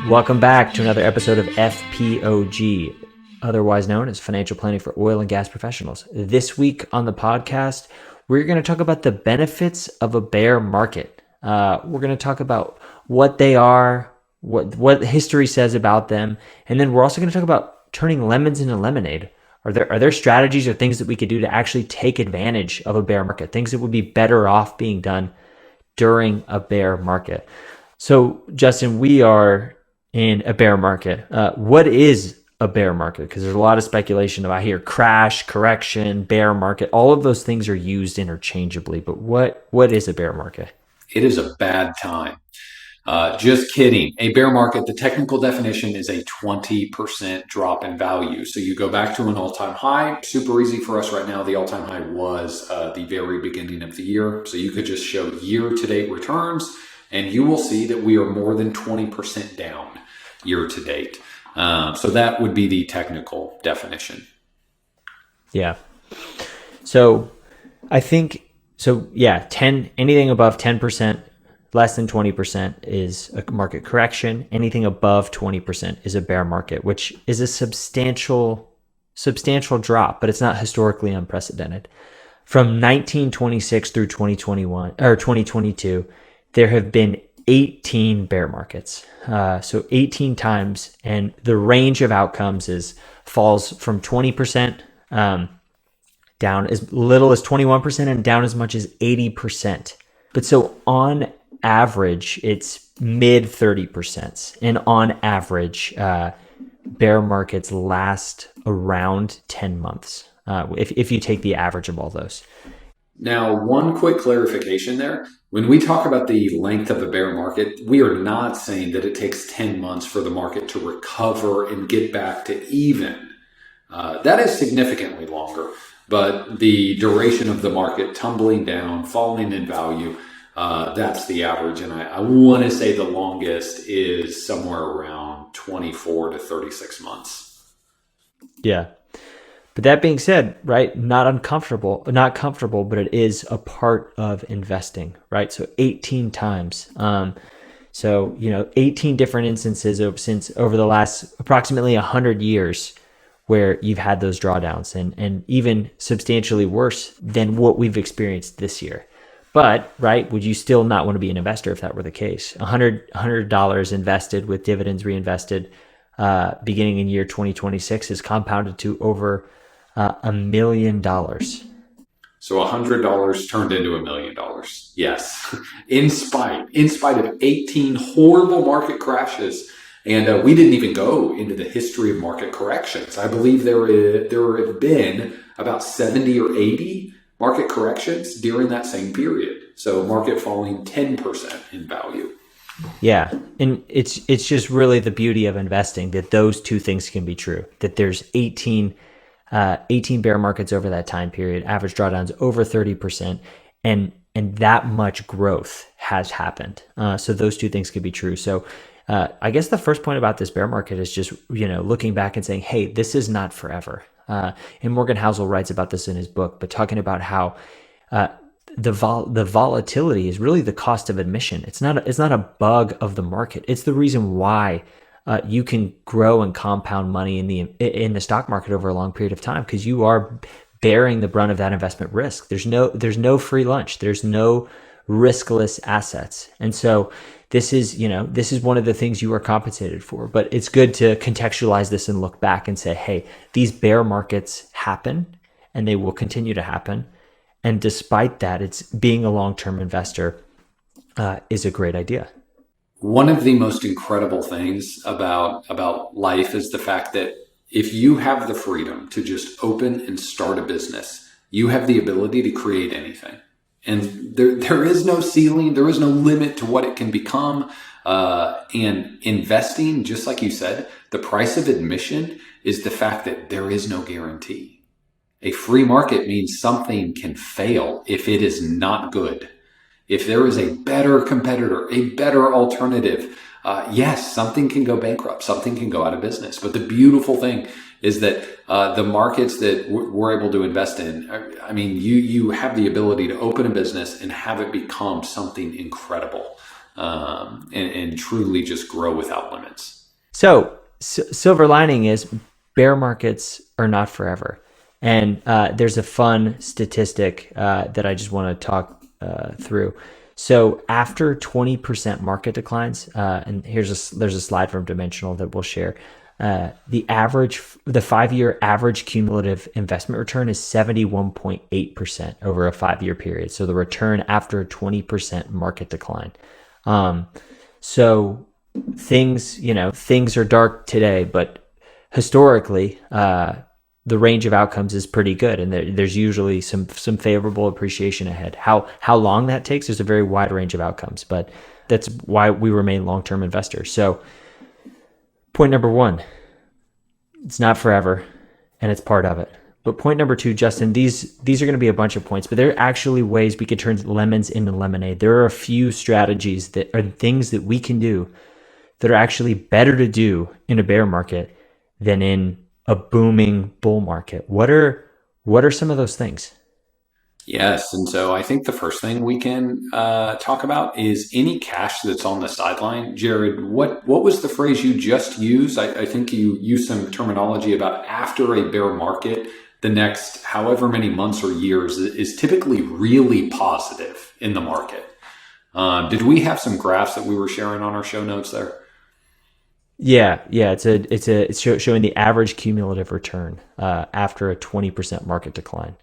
Welcome back to another episode of FPOG, otherwise known as Financial Planning for Oil and Gas Professionals. This week on the podcast, we're going to talk about the benefits of a bear market. We're going to talk about what they are, what history says about them, and then we're also going to talk about turning lemons into lemonade. Are there strategies or things that we could do to actually take advantage of a bear market, things that would be better off being done during a bear market? So, Justin, we are in a bear market. What is a bear market? Because there's a lot of speculation about here, crash, correction, bear market. All of those things are used interchangeably. But what is a bear market? It is a bad time. Just kidding. A bear market, the technical definition is a 20% drop in value. So you go back to an all-time high. Super easy for us right now. The all-time high was the very beginning of the year. So you could just show year-to-date returns, and you will see that we are more than 20% down year-to-date. So that would be the technical definition. Yeah. So I think, anything above 10%, less than 20% is a market correction. Anything above 20% is a bear market, which is a substantial drop, but it's not historically unprecedented. From 1926 through 2021 or 2022, there have been 18 bear markets. So 18 times, and the range of outcomes falls from 20% down as little as 21% and down as much as 80%. But so on average, it's mid 30%. And on average, bear markets last around 10 months, if you take the average of all those. Now, one quick clarification there. When we talk about the length of a bear market, we are not saying that it takes 10 months for the market to recover and get back to even. That is significantly longer, but the duration of the market tumbling down, falling in value, that's the average. And I want to say the longest is somewhere around 24 to 36 months. Yeah. But that being said, right, not comfortable, but it is a part of investing, right? So 18 times. 18 different instances over the last approximately 100 years where you've had those drawdowns and even substantially worse than what we've experienced this year. But, right, would you still not want to be an investor if that were the case? $100 invested with dividends reinvested beginning in year 2026 is compounded to over $1 million. So $100 turned into $1 million. Yes. In spite of 18 horrible market crashes. And we didn't even go into the history of market corrections. I believe there have been about 70 or 80 market corrections during that same period. So market falling 10% in value. Yeah. And it's just really the beauty of investing that those two things can be true, that there's 18 bear markets over that time period, average drawdowns over 30%, and that much growth has happened. So those two things could be true. So I guess the first point about this bear market is just, looking back and saying, hey, this is not forever. And Morgan Housel writes about this in his book, but talking about how the volatility is really the cost of admission. It's not a bug of the market. It's the reason why you can grow and compound money in the stock market over a long period of time, because you are bearing the brunt of that investment risk. There's no free lunch. There's no riskless assets. And so this is one of the things you are compensated for. But it's good to contextualize this and look back and say, hey, these bear markets happen and they will continue to happen. And despite that, it's being a long-term investor is a great idea. One of the most incredible things about life is the fact that if you have the freedom to just open and start a business, you have the ability to create anything. And there is no ceiling, there is no limit to what it can become. And investing, just like you said, the price of admission is the fact that there is no guarantee. A free market means something can fail if it is not good. If there is a better competitor, a better alternative, yes, something can go bankrupt, something can go out of business. But the beautiful thing is that the markets that we're able to invest in, I mean, you have the ability to open a business and have it become something incredible, and truly just grow without limits. So, silver lining is bear markets are not forever. And there's a fun statistic that I just want to talk through. So after 20% market declines, and there's a slide from Dimensional that we'll share. The 5-year average cumulative investment return is 71.8% over a 5-year period. So the return after a 20% market decline. So things are dark today, but historically, the range of outcomes is pretty good, and there's usually some favorable appreciation ahead. How long that takes, there's a very wide range of outcomes, but that's why we remain long-term investors. So point number 1, it's not forever, and it's part of it. But point number 2, Justin, these are going to be a bunch of points, but there are actually ways we could turn lemons into lemonade. There are a few strategies that are things that we can do that are actually better to do in a bear market than in a booming bull market. What are some of those things? Yes, and so I think the first thing we can talk about is any cash that's on the sideline. Jared, what was the phrase you just used? I think you used some terminology about after a bear market, the next however many months or years is typically really positive in the market. Did we have some graphs that we were sharing on our show notes there? Yeah. It's showing the average cumulative return after a 20% market decline.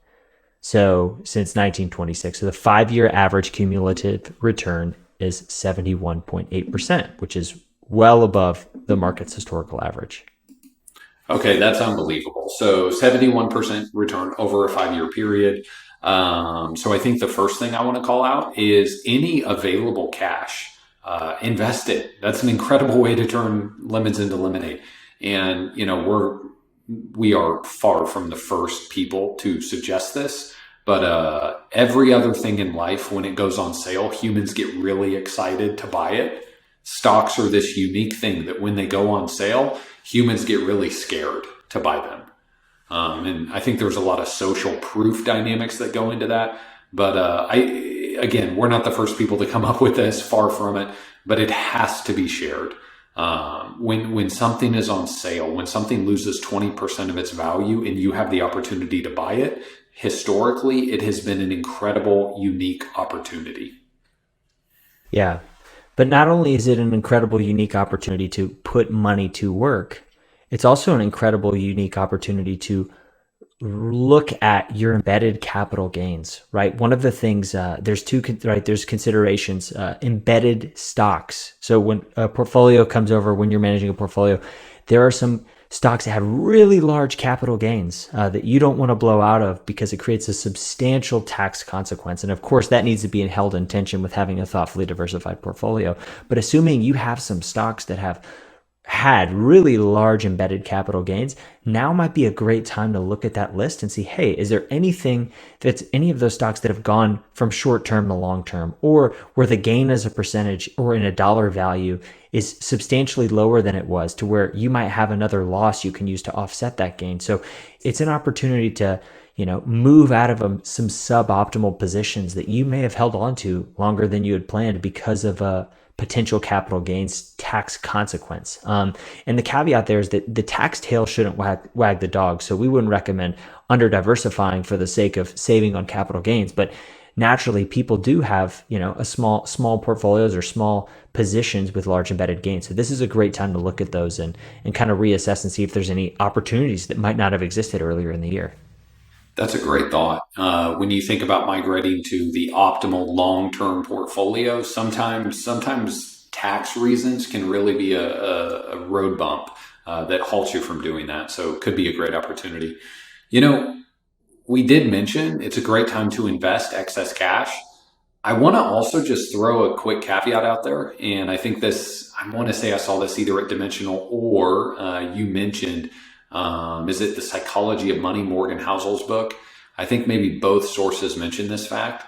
So since 1926, so the 5-year average cumulative return is 71.8%, which is well above the market's historical average. Okay, that's unbelievable. So 71% return over a 5-year period. So I think the first thing I want to call out is any available cash. Invest it. That's an incredible way to turn lemons into lemonade. And we are far from the first people to suggest this, but every other thing in life, when it goes on sale, humans get really excited to buy it. Stocks are this unique thing that when they go on sale, humans get really scared to buy them. And I think there's a lot of social proof dynamics that go into that. But again, we're not the first people to come up with this, far from it, but it has to be shared. When something is on sale, when something loses 20% of its value and you have the opportunity to buy it, historically, it has been an incredible, unique opportunity. Yeah. But not only is it an incredible, unique opportunity to put money to work, it's also an incredible, unique opportunity to look at your embedded capital gains, right? One of the things, there's considerations, embedded stocks. So when a portfolio comes over, when you're managing a portfolio, there are some stocks that have really large capital gains that you don't want to blow out of because it creates a substantial tax consequence. And of course, that needs to be held in tension with having a thoughtfully diversified portfolio. But assuming you have some stocks that have had really large embedded capital gains, now might be a great time to look at that list and see, hey, is there anything that's any of those stocks that have gone from short term to long term, or where the gain as a percentage or in a dollar value is substantially lower than it was, to where you might have another loss you can use to offset that gain. So it's an opportunity to move out of some suboptimal positions that you may have held on to longer than you had planned because of a potential capital gains tax consequence. And the caveat there is that the tax tail shouldn't wag the dog. So we wouldn't recommend under diversifying for the sake of saving on capital gains. But naturally, people do have, a small portfolios or small positions with large embedded gains. So this is a great time to look at those and kind of reassess and see if there's any opportunities that might not have existed earlier in the year. That's a great thought. When you think about migrating to the optimal long-term portfolio, sometimes tax reasons can really be a road bump that halts you from doing that. So it could be a great opportunity. We did mention it's a great time to invest excess cash. I want to also just throw a quick caveat out there. And I think I want to say I saw this either at Dimensional or you mentioned, is it The Psychology of Money, Morgan Housel's book? I think maybe both sources mentioned this fact.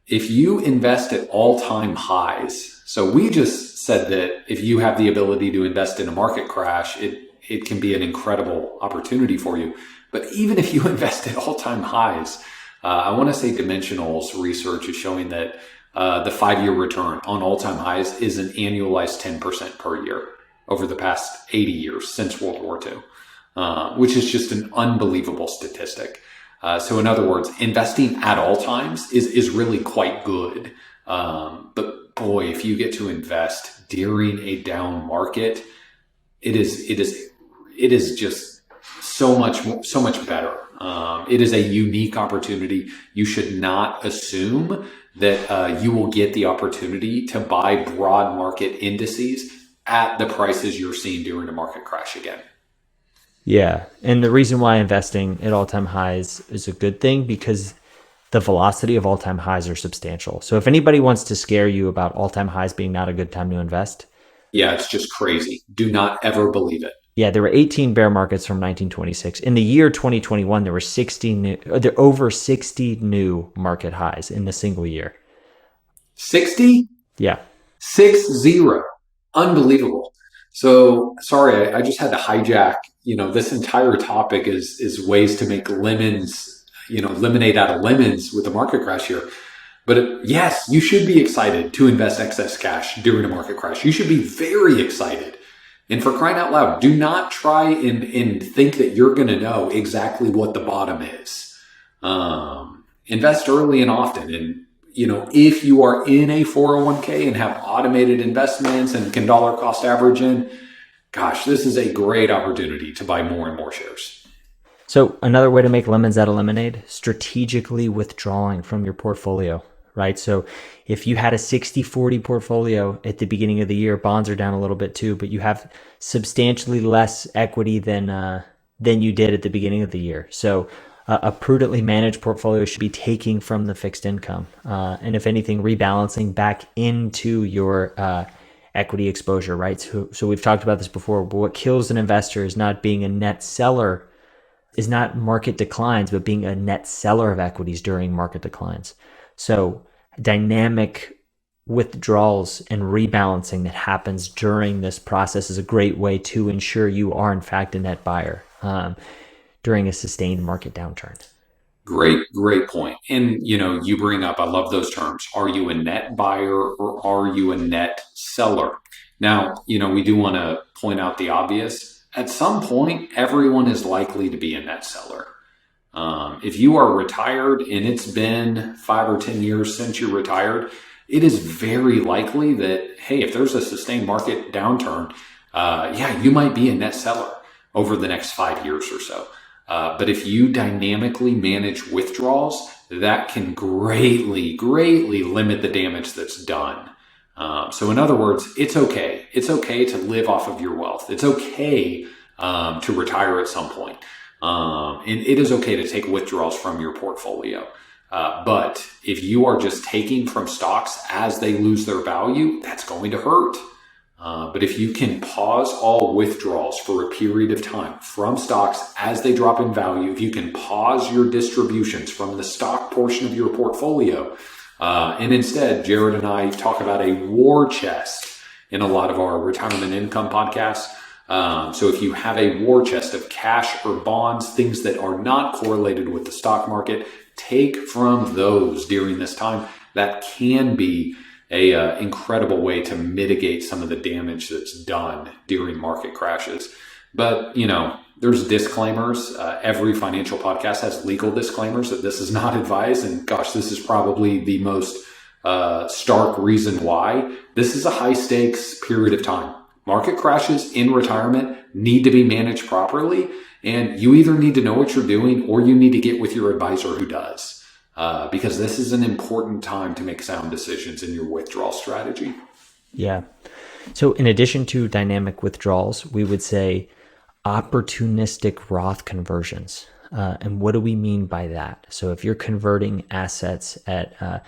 If you invest at all-time highs, So we just said that if you have the ability to invest in a market crash, it can be an incredible opportunity for you. But even if you invest at all-time highs, I want to say Dimensional's research is showing that the 5-year return on all-time highs is an annualized 10% per year over the past 80 years since World War II, which is just an unbelievable statistic. So in other words, investing at all times is really quite good. But boy, if you get to invest during a down market, it is just so much better. It is a unique opportunity. You should not assume that you will get the opportunity to buy broad market indices at the prices you're seeing during a market crash again. Yeah. And the reason why investing at all-time highs is a good thing, because the velocity of all-time highs are substantial. So if anybody wants to scare you about all-time highs being not a good time to invest, yeah, it's just crazy. Do not ever believe it. Yeah, there were 18 bear markets from 1926. In the year 2021, there were over 60 new market highs in a single year. 60? Yeah. 60. Unbelievable. So sorry, I just had to hijack, this entire topic is ways to make lemons, lemonade out of lemons with the market crash here. But yes, you should be excited to invest excess cash during a market crash. You should be very excited. And for crying out loud, do not try and think that you're going to know exactly what the bottom is. Invest early and often. And, if you are in a 401k and have automated investments and can dollar cost average in, gosh, this is a great opportunity to buy more and more shares. So another way to make lemons out of lemonade, strategically withdrawing from your portfolio, right? So if you had a 60-40 portfolio at the beginning of the year, bonds are down a little bit too, but you have substantially less equity than you did at the beginning of the year. So a prudently managed portfolio should be taking from the fixed income. And if anything, rebalancing back into your equity exposure, right? So we've talked about this before, but what kills an investor is not being a net seller, is not market declines, but being a net seller of equities during market declines. So dynamic withdrawals and rebalancing that happens during this process is a great way to ensure you are in fact a net buyer during a sustained market downturn. Great point. And, you bring up, I love those terms. Are you a net buyer or are you a net seller? Now, we do want to point out the obvious. At some point, everyone is likely to be a net seller. If you are retired and it's been 5 or 10 years since you're retired, it is very likely that, hey, if there's a sustained market downturn, you might be a net seller over the next 5 years or so. But if you dynamically manage withdrawals, that can greatly limit the damage that's done. So in other words, it's okay. It's okay to live off of your wealth. It's okay to retire at some point. And it is okay to take withdrawals from your portfolio. But if you are just taking from stocks as they lose their value, that's going to hurt. But if you can pause all withdrawals for a period of time from stocks as they drop in value, if you can pause your distributions from the stock portion of your portfolio, and instead, Jared and I talk about a war chest in a lot of our retirement income podcasts. So if you have a war chest of cash or bonds, things that are not correlated with the stock market, take from those during this time. That can be a incredible way to mitigate some of the damage that's done during market crashes. But, there's disclaimers. Every financial podcast has legal disclaimers that this is not advised. And gosh, this is probably the most stark reason why. This is a high stakes period of time. Market crashes in retirement need to be managed properly. And you either need to know what you're doing or you need to get with your advisor who does. Because this is an important time to make sound decisions in your withdrawal strategy. Yeah. So in addition to dynamic withdrawals, we would say opportunistic Roth conversions. And what do we mean by that? So if you're converting assets at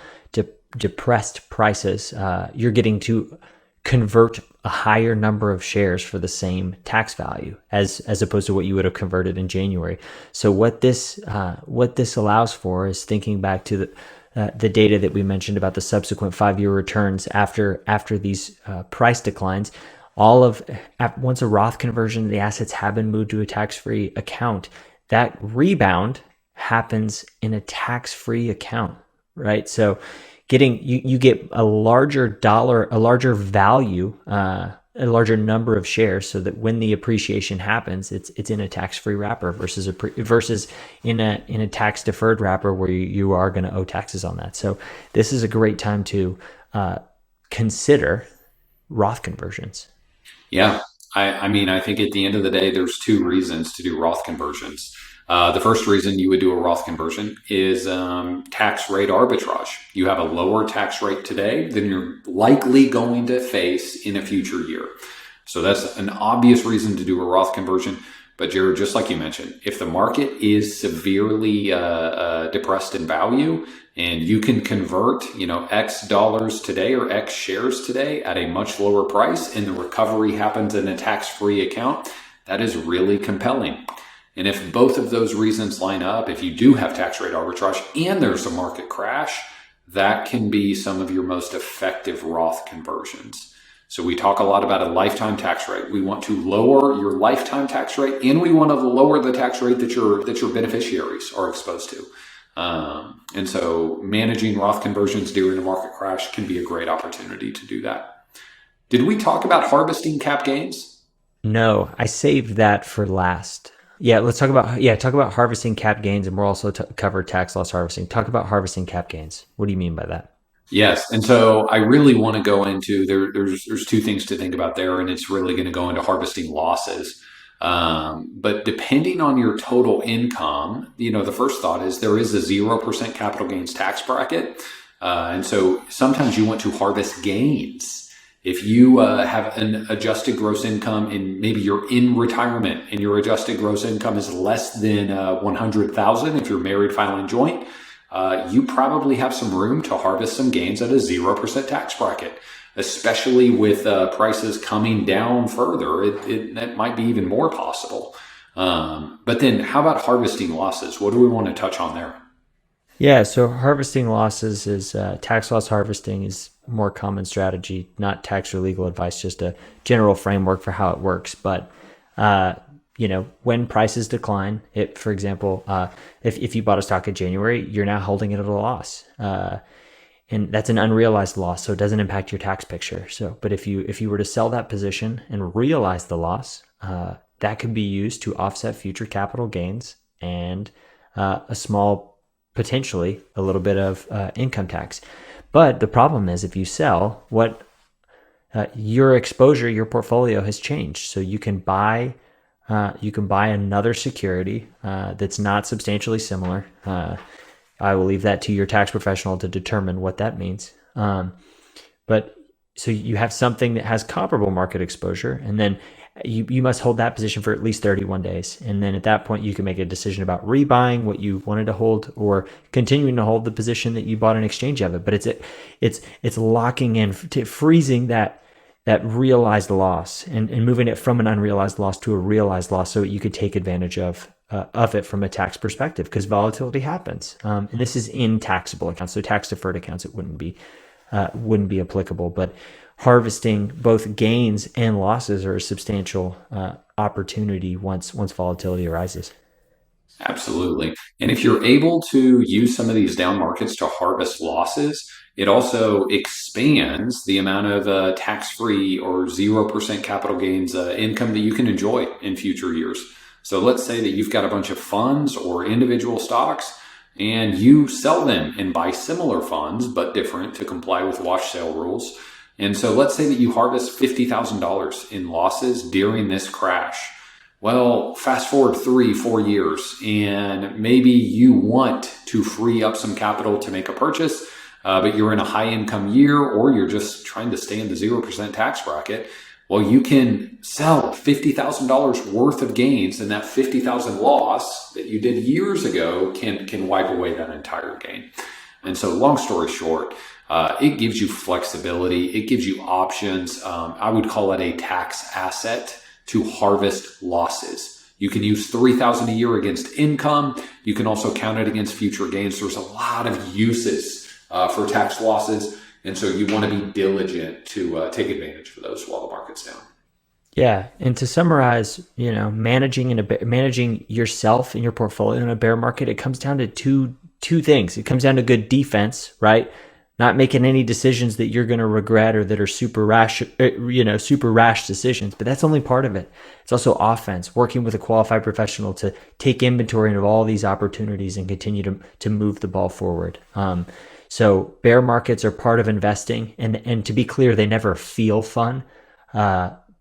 depressed prices, you're getting to convert a higher number of shares for the same tax value as opposed to what you would have converted in January. So what this allows for is thinking back to the data that we mentioned about the subsequent 5-year returns after these price declines, once a Roth conversion, the assets have been moved to a tax-free account, that rebound happens in a tax-free account, right? So you get a larger value, a larger number of shares, so that when the appreciation happens, it's in a tax-free wrapper versus in a tax-deferred wrapper where you are going to owe taxes on that. So this is a great time to consider Roth conversions. Yeah. I mean, I think at the end of the day, there's two reasons to do Roth conversions. The first reason you would do a Roth conversion is tax rate arbitrage. You have a lower tax rate today than you're likely going to face in a future year. So that's an obvious reason to do a Roth conversion. But Jared, just like you mentioned, if the market is severely depressed in value and you can convert, X dollars today or X shares today at a much lower price, and the recovery happens in a tax-free account, that is really compelling. And if both of those reasons line up, if you do have tax rate arbitrage and there's a market crash, that can be some of your most effective Roth conversions. So we talk a lot about a lifetime tax rate. We want to lower your lifetime tax rate, and we want to lower the tax rate that your beneficiaries are exposed to. And so managing Roth conversions during a market crash can be a great opportunity to do that. Did we talk about harvesting cap gains? No, I saved that for last. Yeah, let's talk about harvesting cap gains, and we'll also cover tax loss harvesting. Talk about harvesting cap gains. What do you mean by that? Yes. And so I really want to go into there's two things to think about there, and it's really going to go into harvesting losses. But depending on your total income, the first thought is there is a 0% capital gains tax bracket. And so sometimes you want to harvest gains. If you have an adjusted gross income and maybe you're in retirement and your adjusted gross income is less than 100,000, if you're married, filing joint, you probably have some room to harvest some gains at a 0% tax bracket, especially with prices coming down further. It might be even more possible. But then how about harvesting losses? What do we want to touch on there? Yeah, so harvesting losses is tax loss harvesting is a more common strategy, not tax or legal advice, just a general framework for how it works. But when prices decline, for example, if you bought a stock in January, you're now holding it at a loss, and that's an unrealized loss, so it doesn't impact your tax picture. But if you were to sell that position and realize the loss, that could be used to offset future capital gains and potentially a little bit of income tax. But the problem is, if you sell, your exposure, your portfolio has changed. So you can buy another security that's not substantially similar. I will leave that to your tax professional to determine what that means. But so you have something that has comparable market exposure, and then you must hold that position for at least 31 days. And then at that point, you can make a decision about rebuying what you wanted to hold or continuing to hold the position that you bought in exchange of it. But it's locking in, freezing that realized loss and moving it from an unrealized loss to a realized loss, so you could take advantage of it from a tax perspective, because volatility happens. And this is in taxable accounts, so tax deferred accounts, it wouldn't be applicable. But harvesting both gains and losses are a substantial opportunity once volatility arises. Absolutely. And if you're able to use some of these down markets to harvest losses, it also expands the amount of tax-free or 0% capital gains income that you can enjoy in future years. So let's say that you've got a bunch of funds or individual stocks, and you sell them and buy similar funds, but different, to comply with wash sale rules. And so let's say that you harvest $50,000 in losses during this crash. Well, fast forward 3-4 years, and maybe you want to free up some capital to make a purchase, but you're in a high income year, or you're just trying to stay in the 0% tax bracket. Well, you can sell $50,000 worth of gains, and that $50,000 loss that you did years ago can wipe away that entire gain. And so long story short, it gives you flexibility. It gives you options. I would call it a tax asset to harvest losses. You can use $3,000 a year against income. You can also count it against future gains. There's a lot of uses for tax losses. And so you want to be diligent to take advantage of those while the market's down. Yeah, and to summarize, managing yourself and your portfolio in a bear market, it comes down to two things. It comes down to good defense, right? Not making any decisions that you're going to regret or that are super rash decisions, but that's only part of it. It's also offense, working with a qualified professional to take inventory of all these opportunities and continue to move the ball forward. So bear markets are part of investing, and to be clear, they never feel fun.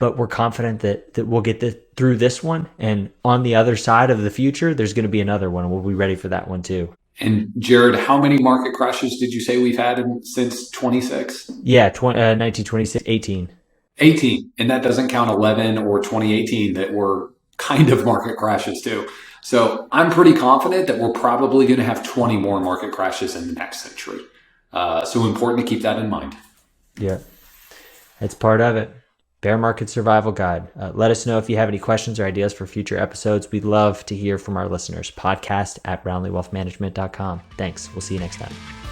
But we're confident that we'll get through this one, and on the other side of the future, there's going to be another one, and we'll be ready for that one too. And Jared, how many market crashes did you say we've had since 26? Yeah, 1926, 18. 18, and that doesn't count 11 or 2018 that were kind of market crashes too. So I'm pretty confident that we're probably going to have 20 more market crashes in the next century. So important to keep that in mind. Yeah, it's part of it. Bear Market Survival Guide. Let us know if you have any questions or ideas for future episodes. We'd love to hear from our listeners. Podcast@brownleewealthmanagement.com. Thanks. We'll see you next time.